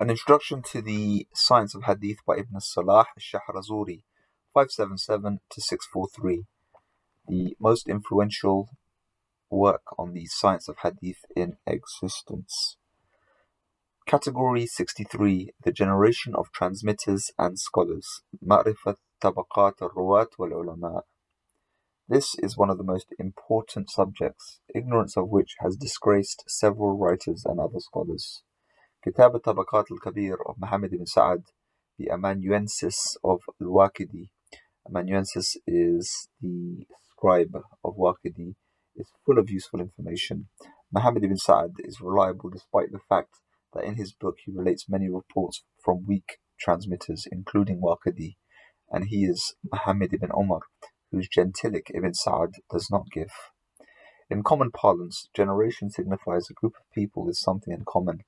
An Introduction to the Science of Hadith by Ibn al-Salah al-Shahrazuri, 577 to 643. The most influential work on the Science of Hadith in existence. Category 63. The generation of transmitters and scholars. Ma'rifat tabaqat al-ruwat wal-ulama. This is one of the most important subjects, ignorance of which has disgraced several writers and other scholars. Kitab al-Tabaqat al-Kabir of Muhammad ibn Sa'ad, the amanuensis of al-Waqidi. Amanuensis is the scribe of Waqidi, is full of useful information. Muhammad ibn Sa'ad is reliable despite the fact that in his book he relates many reports from weak transmitters, including Waqidi, and he is Muhammad ibn Umar, whose gentilic Ibn Sa'ad does not give. In common parlance, generation signifies a group of people with something in common.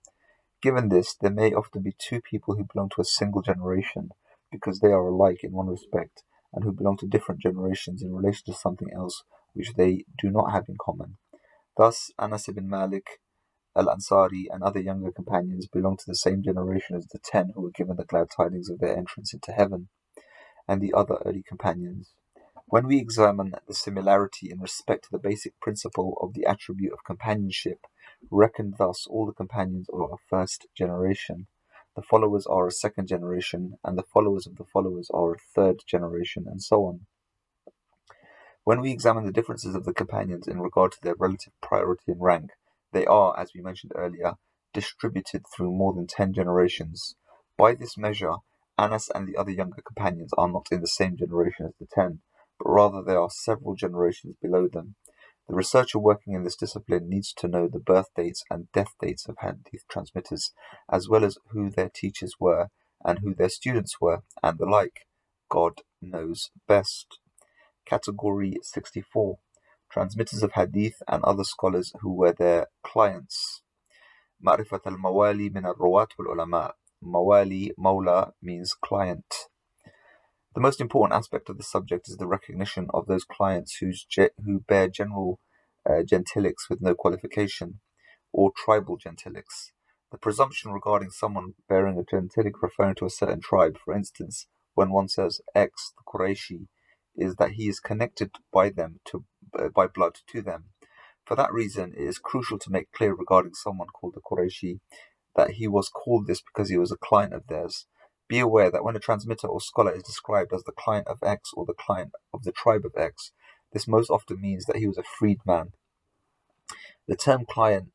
Given this, there may often be two people who belong to a single generation because they are alike in one respect, and who belong to different generations in relation to something else which they do not have in common. Thus, Anas ibn Malik al-Ansari and other younger companions belong to the same generation as the 10 who were given the glad tidings of their entrance into heaven, and the other early companions. When we examine the similarity in respect to the basic principle of the attribute of companionship, reckon thus all the companions are a first generation, the followers are a second generation, and the followers of the followers are a third generation, and so on. When we examine the differences of the companions in regard to their relative priority and rank, they are, as we mentioned earlier, distributed through more than 10 generations. By this measure, Anas and the other younger companions are not in the same generation as the 10, but rather they are several generations below them. The researcher working in this discipline needs to know the birth dates and death dates of hadith transmitters, as well as who their teachers were and who their students were, and the like. God knows best. Category 64. Transmitters of hadith and other scholars who were their clients. Ma'rifat al-mawali min al-ruwat wal-ulama. Mawali, mawla, means client. The most important aspect of the subject is the recognition of those clients who bear general gentilics with no qualification, or tribal gentilics. The presumption regarding someone bearing a gentilic referring to a certain tribe, for instance, when one says X, the Qurayshi, is that he is connected by blood to them. For that reason, it is crucial to make clear regarding someone called the Qurayshi that he was called this because he was a client of theirs. Be aware that when a transmitter or scholar is described as the client of X or the client of the tribe of X, this most often means that he was a freed man. The term client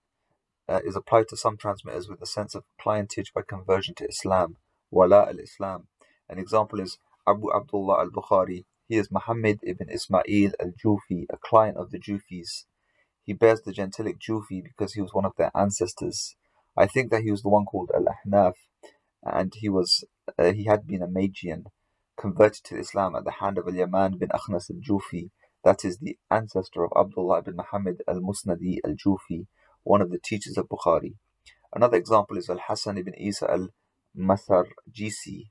is applied to some transmitters with the sense of clientage by conversion to Islam, wala al-Islam. An example is Abu Abdullah al-Bukhari. He is Muhammad ibn Ismail al-Jufi, a client of the Jufis. He bears the gentilic Jufi because he was one of their ancestors. I think that he was the one called al-Ahnaf, and he had been a Magian, converted to Islam at the hand of al-Yaman bin Akhnas al-Jufi, that is the ancestor of Abdullah bin Muhammad al-Musnadi al-Jufi, one of the teachers of Bukhari. Another example is al-Hasan ibn Isa al-Masarjisi,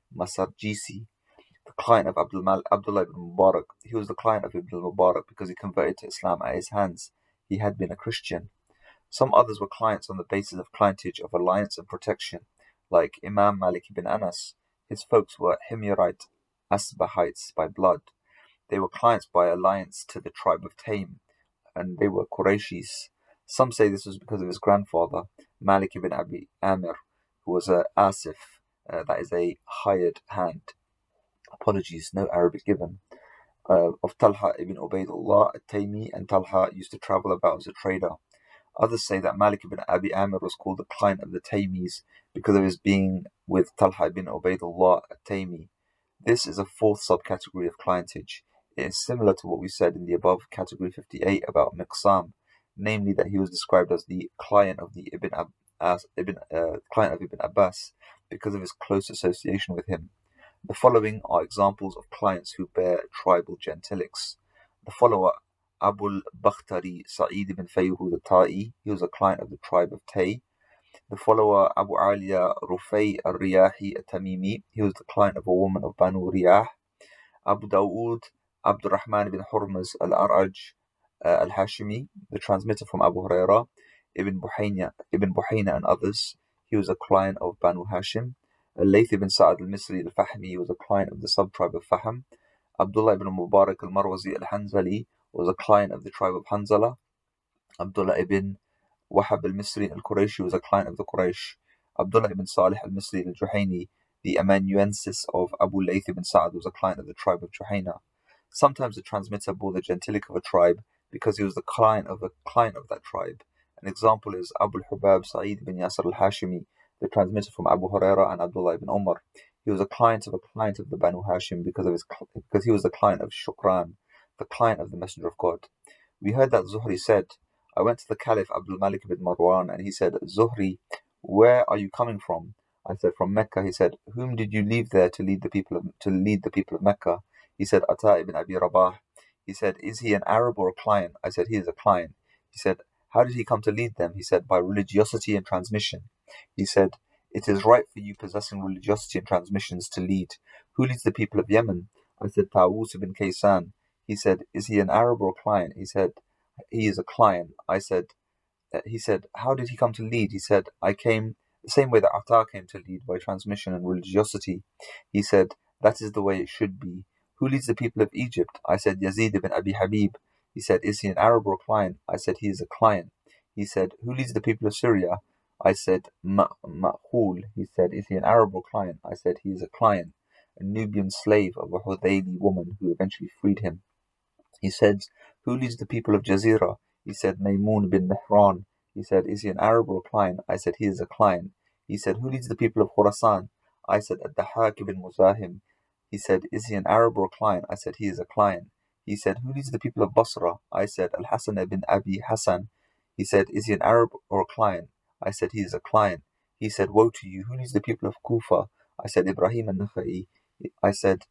the client of Abdullah ibn Mubarak. He was the client of Ibn al-Mubarak because he converted to Islam at his hands. He had been a Christian. Some others were clients on the basis of clientage of alliance and protection, like Imam Malik ibn Anas. His folks were Himyarite Asbahites by blood. They were clients by alliance to the tribe of Taym, and they were Qurayshis. Some say this was because of his grandfather, Malik ibn Abi Amir, who was a Asif, that is a hired hand. Apologies, no Arabic given. Of Talha ibn Ubaydullah at-Taymi, and Talha used to travel about as a trader. Others say that Malik ibn Abi Amir was called the client of the Taymis because of his being with Talha ibn Ubaydullah at-Taymi. This is a fourth subcategory of clientage. It is similar to what we said in the above category 58 about Miqsam, namely that he was described as the client of the Ibn Abbas because of his close association with him. The following are examples of clients who bear tribal gentilics. The follower, Abul Bakhtari Sa'id ibn Fayruz al-Ta'i, he was a client of the tribe of Tay. The follower, Abu Aliya Rufay al-Riyahi al-Tamimi, he was the client of a woman of Banu Riyah. Abu Dawood Abdurrahman ibn Hurmuz al-Araj al-Hashimi, the transmitter from Abu Hurairah, Ibn Buhayna and others. he was a client of Banu Hashim. Al-Layth ibn Sa'ad al-Misri al-Fahmi was a client of the sub-tribe of Fahm. Abdullah ibn Mubarak al-Marwazi al-Hanzali was a client of the tribe of Hanzala. Abdullah ibn Wahab al-Misri al-Qurayshi was a client of the Quraysh. Abdullah ibn Salih al-Misri al-Juhayni, the amanuensis of Abu Layth ibn Sa'ad, was a client of the tribe of Juhayna. Sometimes the transmitter bore the gentilic of a tribe because he was the client of that tribe. An example is Abu al-Hubab Sa'id ibn Yasir al-Hashimi, the transmitter from Abu Huraira and Abdullah ibn Umar. He was a client of the Banu Hashim because he was the client of Shukran, the client of the Messenger of God. We heard that Zuhri said, I went to the Caliph Abdul Malik ibn Marwan and he said, Zuhri, where are you coming from? I said, from Mecca. He said, whom did you leave there to lead the people of Mecca? He said, Ata ibn Abi Rabah. He said, is he an Arab or a client? I said, he is a client. He said, how did he come to lead them? He said, by religiosity and transmission. He said, it is right for you possessing religiosity and transmissions to lead. Who leads the people of Yemen? I said, Tawus ibn Kaysan. He said, is he an Arab or a client? He said, he is a client. He said, how did he come to lead? He said, I came the same way that Ata came to lead, by transmission and religiosity. He said, that is the way it should be. Who leads the people of Egypt? I said, Yazid ibn Abi Habib. He said, is he an Arab or a client? I said, he is a client. He said, who leads the people of Syria? I said, Ma'khul. He said, is he an Arab or client? I said, he is a client, a Nubian slave of a Hudayli woman who eventually freed him. He said, who leads the people of Jazeera? He said, Maymun bin Mihran. He said, is he an Arab or a client? I said, he is a client. He said, who leads the people of Khurasan? I said, Ad-Dahhak ibn Muzahim. He said, is he an Arab or a client? I said, he is a client. He said, who leads the people of Basra? I said, Al-Hasan ibn Abi Hasan. He said, is he an Arab or a client? I said, he is a client. He said, woe to you, who leads the people of Kufa? I said, Ibrahim al-Nakhai. He said,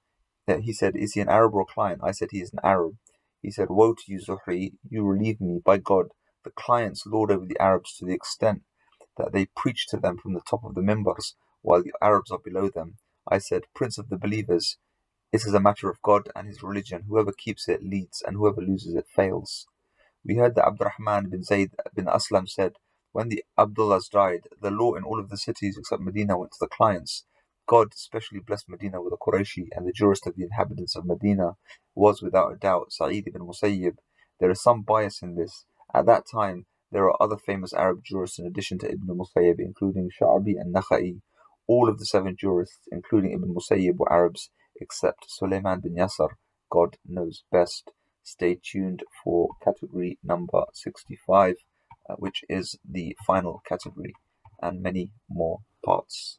is he an Arab or a client? I said, he is an Arab. He said, woe to you, Zuhri, you relieve me. By God, the clients lord over the Arabs to the extent that they preach to them from the top of the mimbars, while the Arabs are below them. I said, Prince of the believers, it is a matter of God and his religion. Whoever keeps it leads, and whoever loses it fails. We heard that Abdurrahman bin Zayd bin Aslam said, when the Abdullahs died, the law in all of the cities except Medina went to the clients. God especially blessed Medina with a Qurayshi, and the jurist of the inhabitants of Medina was without a doubt Sa'id ibn Musayyib. There is some bias in this. At that time, there are other famous Arab jurists in addition to Ibn Musayyib, including Sha'bi and Nakhai. All of the 7 jurists, including Ibn Musayyib, were Arabs, except Sulaiman bin Yasar. God knows best. Stay tuned for category number 65, which is the final category, and many more parts.